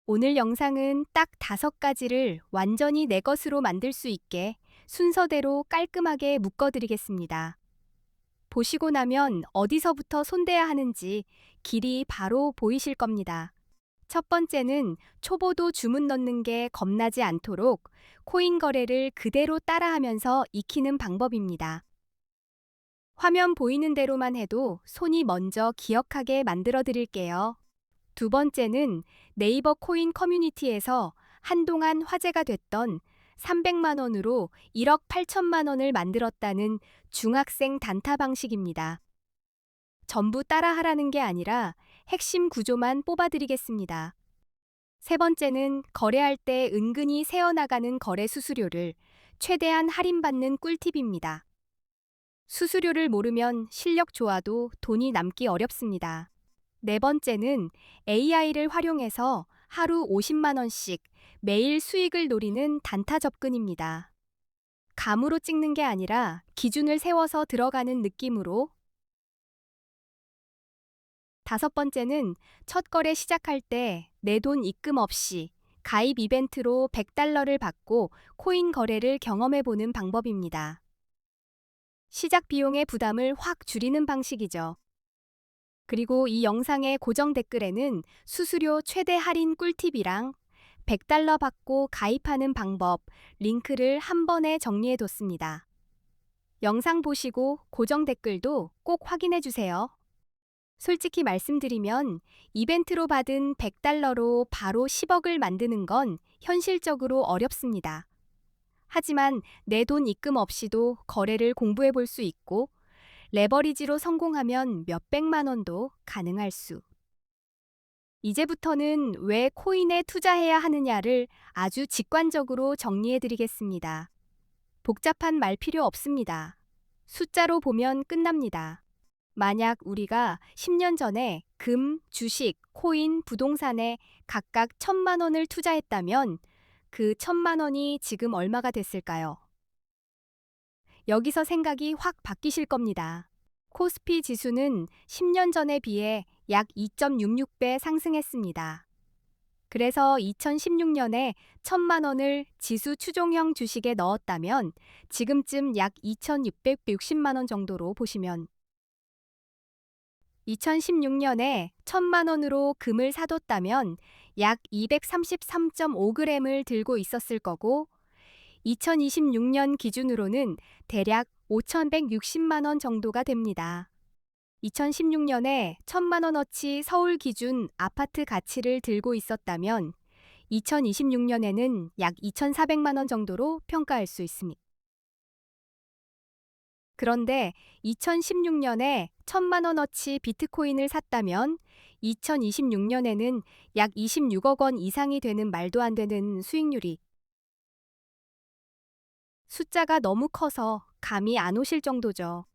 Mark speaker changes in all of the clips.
Speaker 1: 오늘 영상은 딱 5가지를 완전히 내 것으로 만들 수 있게 순서대로 깔끔하게 묶어드리겠습니다. 보시고 나면 어디서부터 손대야 하는지 길이 바로 보이실 겁니다. 첫 번째는 초보도 주문 넣는 게 겁나지 않도록 코인 거래를 그대로 따라하면서 익히는 방법입니다. 화면 보이는 대로만 해도 손이 먼저 기억하게 만들어 드릴게요. 두 번째는 네이버 코인 커뮤니티에서 한동안 화제가 됐던 300만 원으로 1억 8천만 원을 만들었다는 중학생 단타 방식입니다. 전부 따라하라는 게 아니라 핵심 구조만 뽑아드리겠습니다. 세 번째는 거래할 때 은근히 새어나가는 거래 수수료를 최대한 할인받는 꿀팁입니다. 수수료를 모르면 실력 좋아도 돈이 남기 어렵습니다. 네 번째는 AI를 활용해서 하루 50만 원씩 매일 수익을 노리는 단타 접근입니다. 감으로 찍는 게 아니라 기준을 세워서 들어가는 느낌으로. 다섯 번째는 첫 거래 시작할 때 내 돈 입금 없이 가입 이벤트로 100달러를 받고 코인 거래를 경험해 보는 방법입니다. 시작 비용의 부담을 확 줄이는 방식이죠. 그리고 이 영상의 고정 댓글에는 수수료 최대 할인 꿀팁이랑 100달러 받고 가입하는 방법 링크를 한 번에 정리해 뒀습니다. 영상 보시고 고정 댓글도 꼭 확인해 주세요. 솔직히 말씀드리면 이벤트로 받은 100달러로 바로 10억을 만드는 건 현실적으로 어렵습니다. 하지만 내 돈 입금 없이도 거래를 공부해 볼 수 있고 레버리지로 성공하면 몇백만 원도 가능할 수. 이제부터는 왜 코인에 투자해야 하느냐를 아주 직관적으로 정리해 드리겠습니다. 복잡한 말 필요 없습니다. 숫자로 보면 끝납니다. 만약 우리가 10년 전에 금, 주식, 코인, 부동산에 각각 1,000만 원을 투자했다면 그 1,000만 원이 지금 얼마가 됐을까요? 여기서 생각이 확 바뀌실 겁니다. 코스피 지수는 10년 전에 비해 약 2.66배 상승했습니다. 그래서 2016년에 1,000만 원을 지수 추종형 주식에 넣었다면 지금쯤 약 2,660만 원 정도로 보시면 2016년에 1,000만 원으로 금을 사뒀다면 약 233.5g을 들고 있었을 거고 2026년 기준으로는 대략 5,160만 원 정도가 됩니다. 2016년에 1,000만 원어치 서울 기준 아파트 가치를 들고 있었다면 2026년에는 약 2,400만 원 정도로 평가할 수 있습니다. 그런데 2016년에 1,000만 원어치 비트코인을 샀다면 2026년에는 약 26억 원 이상이 되는 말도 안 되는 수익률이. 숫자가 너무 커서 감이 안 오실 정도죠.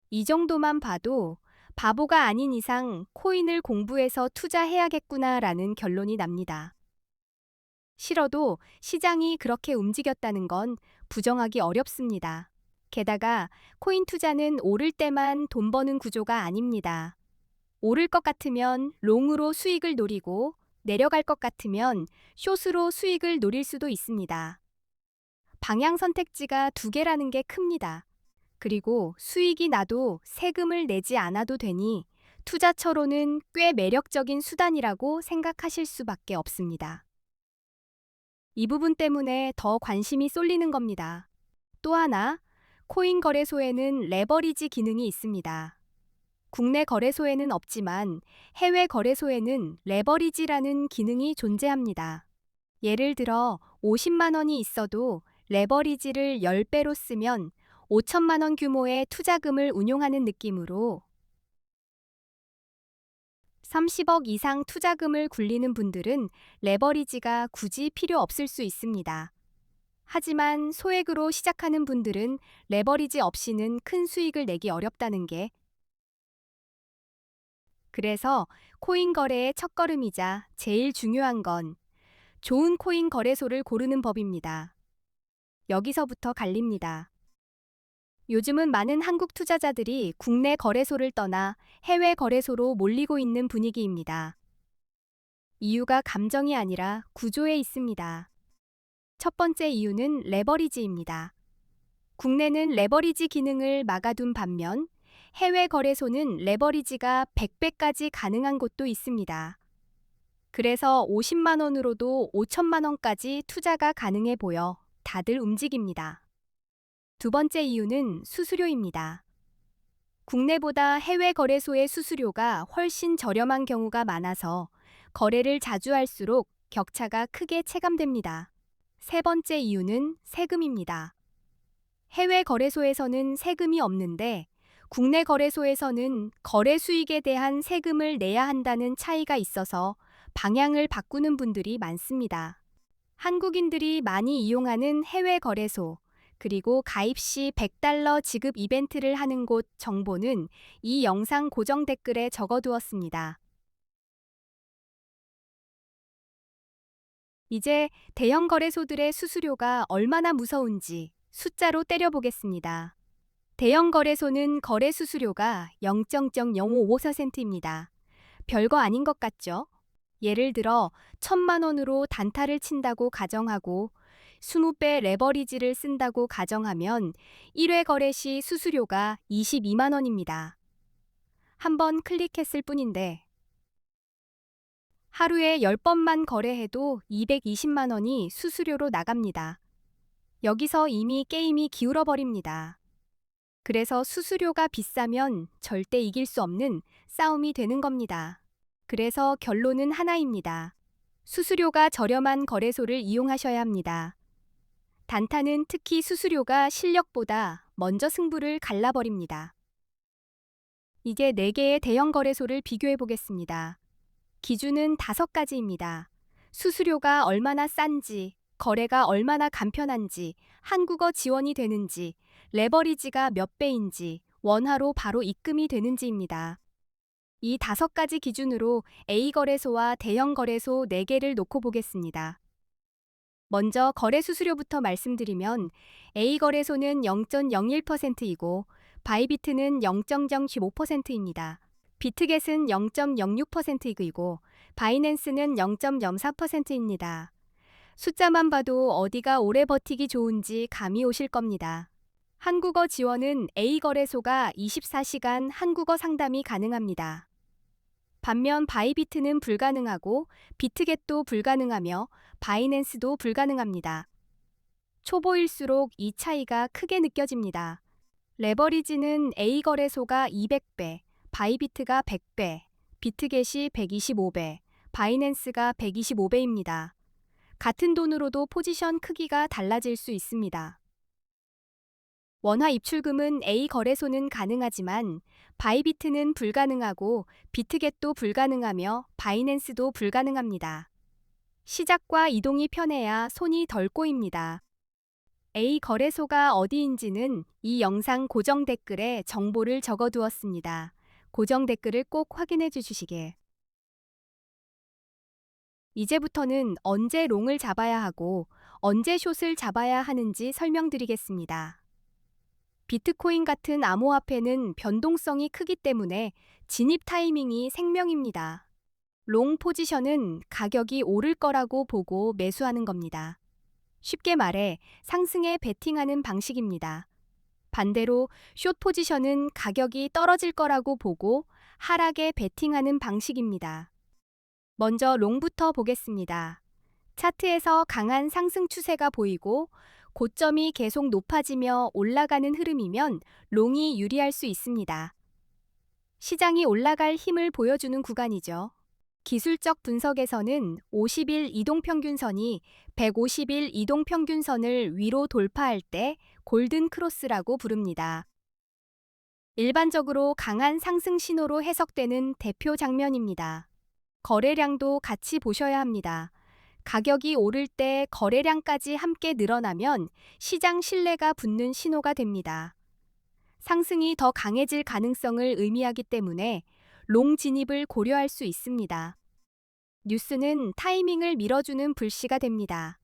Speaker 1: 이 정도만 봐도 바보가 아닌 이상 코인을 공부해서 투자해야겠구나라는 결론이 납니다. 싫어도 시장이 그렇게 움직였다는 건 부정하기 어렵습니다. 게다가 코인 투자는 오를 때만 돈 버는 구조가 아닙니다. 오를 것 같으면 롱으로 수익을 노리고 내려갈 것 같으면 숏으로 수익을 노릴 수도 있습니다. 방향 선택지가 두 개라는 게 큽니다. 그리고 수익이 나도 세금을 내지 않아도 되니 투자처로는 꽤 매력적인 수단이라고 생각하실 수밖에 없습니다. 이 부분 때문에 더 관심이 쏠리는 겁니다. 또 하나, 코인 거래소에는 레버리지 기능이 있습니다. 국내 거래소에는 없지만 해외 거래소에는 레버리지라는 기능이 존재합니다. 예를 들어 50만 원이 있어도 레버리지를 10배로 쓰면 5천만 원 규모의 투자금을 운용하는 느낌으로 30억 이상 투자금을 굴리는 분들은 레버리지가 굳이 필요 없을 수 있습니다. 하지만 소액으로 시작하는 분들은 레버리지 없이는 큰 수익을 내기 어렵다는 게. 그래서 코인 거래의 첫걸음이자 제일 중요한 건 좋은 코인 거래소를 고르는 법입니다. 여기서부터 갈립니다. 요즘은 많은 한국 투자자들이 국내 거래소를 떠나 해외 거래소로 몰리고 있는 분위기입니다. 이유가 감정이 아니라 구조에 있습니다. 첫 번째 이유는 레버리지입니다. 국내는 레버리지 기능을 막아둔 반면 해외 거래소는 레버리지가 100배까지 가능한 곳도 있습니다. 그래서 50만 원으로도 5천만 원까지 투자가 가능해 보여 다들 움직입니다. 두 번째 이유는 수수료입니다. 국내보다 해외 거래소의 수수료가 훨씬 저렴한 경우가 많아서 거래를 자주 할수록 격차가 크게 체감됩니다. 세 번째 이유는 세금입니다. 해외 거래소에서는 세금이 없는데 국내 거래소에서는 거래 수익에 대한 세금을 내야 한다는 차이가 있어서 방향을 바꾸는 분들이 많습니다. 한국인들이 많이 이용하는 해외 거래소, 그리고 가입 시 $100 지급 이벤트를 하는 곳 정보는 이 영상 고정 댓글에 적어두었습니다. 이제 대형 거래소들의 수수료가 얼마나 무서운지 숫자로 때려보겠습니다. 대형 거래소는 거래 수수료가 0.055%입니다. 별거 아닌 것 같죠? 예를 들어 1,000만 원으로 단타를 친다고 가정하고 20배 레버리지를 쓴다고 가정하면 1회 거래 시 수수료가 22만 원입니다. 한번 클릭했을 뿐인데 하루에 10번만 거래해도 220만 원이 수수료로 나갑니다. 여기서 이미 게임이 기울어 버립니다. 그래서 수수료가 비싸면 절대 이길 수 없는 싸움이 되는 겁니다. 그래서 결론은 하나입니다. 수수료가 저렴한 거래소를 이용하셔야 합니다. 단타는 특히 수수료가 실력보다 먼저 승부를 갈라버립니다. 이제 4개의 대형 거래소를 비교해 보겠습니다. 기준은 5가지입니다. 수수료가 얼마나 싼지, 거래가 얼마나 간편한지, 한국어 지원이 되는지, 레버리지가 몇 배인지, 원화로 바로 입금이 되는지입니다. 이 5가지 기준으로 A 거래소와 대형 거래소 4개를 놓고 보겠습니다. 먼저 거래 수수료부터 말씀드리면 A 거래소는 0.01%이고 바이비트는 0.015%입니다. 비트겟은 0.06%이고 바이낸스는 0.04%입니다. 숫자만 봐도 어디가 오래 버티기 좋은지 감이 오실 겁니다. 한국어 지원은 A 거래소가 24시간 한국어 상담이 가능합니다. 반면 바이비트는 불가능하고 비트겟도 불가능하며 바이낸스도 불가능합니다. 초보일수록 이 차이가 크게 느껴집니다. 레버리지는 A 거래소가 200배, 바이비트가 100배, 비트겟이 125배, 바이낸스가 125배입니다. 같은 돈으로도 포지션 크기가 달라질 수 있습니다. 원화 입출금은 A 거래소는 가능하지만 바이비트는 불가능하고 비트겟도 불가능하며 바이낸스도 불가능합니다. 시작과 이동이 편해야 손이 덜 꼬입니다. A 거래소가 어디인지는 이 영상 고정 댓글에 정보를 적어두었습니다. 고정 댓글을 꼭 확인해 주시길. 이제부터는 언제 롱을 잡아야 하고 언제 숏을 잡아야 하는지 설명드리겠습니다. 비트코인 같은 암호화폐는 변동성이 크기 때문에 진입 타이밍이 생명입니다. 롱 포지션은 가격이 오를 거라고 보고 매수하는 겁니다. 쉽게 말해 상승에 베팅하는 방식입니다. 반대로 숏 포지션은 가격이 떨어질 거라고 보고 하락에 베팅하는 방식입니다. 먼저 롱부터 보겠습니다. 차트에서 강한 상승 추세가 보이고 고점이 계속 높아지며 올라가는 흐름이면 롱이 유리할 수 있습니다. 시장이 올라갈 힘을 보여주는 구간이죠. 기술적 분석에서는 50일 이동평균선이 150일 이동평균선을 위로 돌파할 때 골든 크로스라고 부릅니다. 일반적으로 강한 상승 신호로 해석되는 대표 장면입니다. 거래량도 같이 보셔야 합니다. 가격이 오를 때 거래량까지 함께 늘어나면 시장 신뢰가 붙는 신호가 됩니다. 상승이 더 강해질 가능성을 의미하기 때문에 롱 진입을 고려할 수 있습니다. 뉴스는 타이밍을 밀어주는 불씨가 됩니다.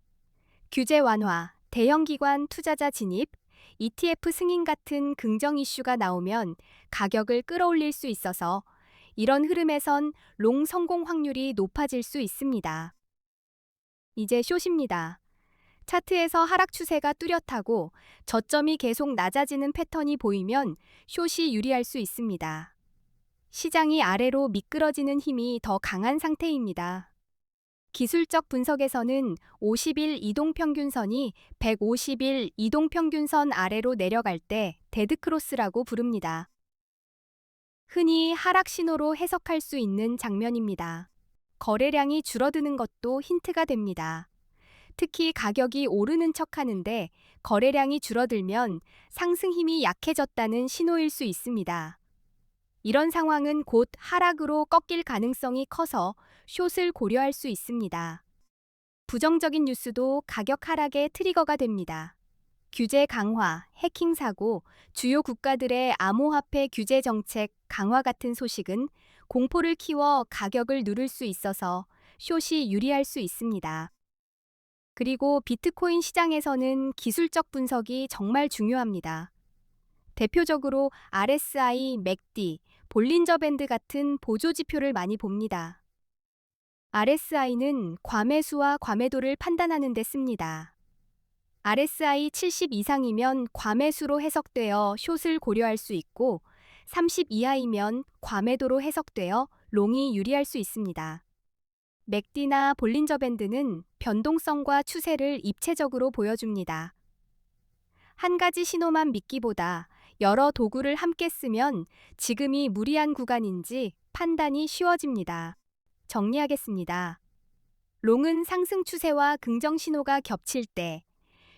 Speaker 1: 규제 완화, 대형 기관 투자자 진입, ETF 승인 같은 긍정 이슈가 나오면 가격을 끌어올릴 수 있어서 이런 흐름에선 롱 성공 확률이 높아질 수 있습니다. 이제 숏입니다. 차트에서 하락 추세가 뚜렷하고 저점이 계속 낮아지는 패턴이 보이면 숏이 유리할 수 있습니다. 시장이 아래로 미끄러지는 힘이 더 강한 상태입니다. 기술적 분석에서는 50일 이동평균선이 150일 이동평균선 아래로 내려갈 때 데드크로스라고 부릅니다. 흔히 하락 신호로 해석할 수 있는 장면입니다. 거래량이 줄어드는 것도 힌트가 됩니다. 특히 가격이 오르는 척 하는데 거래량이 줄어들면 상승 힘이 약해졌다는 신호일 수 있습니다. 이런 상황은 곧 하락으로 꺾일 가능성이 커서 숏을 고려할 수 있습니다. 부정적인 뉴스도 가격 하락의 트리거가 됩니다. 규제 강화, 해킹 사고, 주요 국가들의 암호화폐 규제 정책 강화 같은 소식은 공포를 키워 가격을 누를 수 있어서 숏이 유리할 수 있습니다. 그리고 비트코인 시장에서는 기술적 분석이 정말 중요합니다. 대표적으로 RSI, 맥디, 볼린저 밴드 같은 보조 지표를 많이 봅니다. RSI는 과매수와 과매도를 판단하는 데 씁니다. RSI 70 이상이면 과매수로 해석되어 숏을 고려할 수 있고 30 이하이면 과매도로 해석되어 롱이 유리할 수 있습니다. 맥디나 볼린저 밴드는 변동성과 추세를 입체적으로 보여줍니다. 한 가지 신호만 믿기보다 여러 도구를 함께 쓰면 지금이 무리한 구간인지 판단이 쉬워집니다. 정리하겠습니다. 롱은 상승 추세와 긍정 신호가 겹칠 때,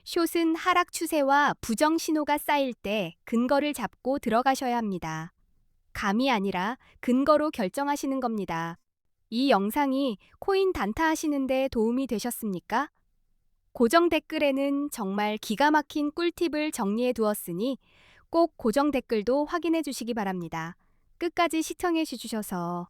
Speaker 1: 숏은 하락 추세와 부정 신호가 쌓일 때 근거를 잡고 들어가셔야 합니다. 감이 아니라 근거로 결정하시는 겁니다. 이 영상이 코인 단타 하시는데 도움이 되셨습니까? 고정 댓글에는 정말 기가 막힌 꿀팁을 정리해 두었으니 꼭 고정 댓글도 확인해 주시기 바랍니다. 끝까지 시청해 주셔서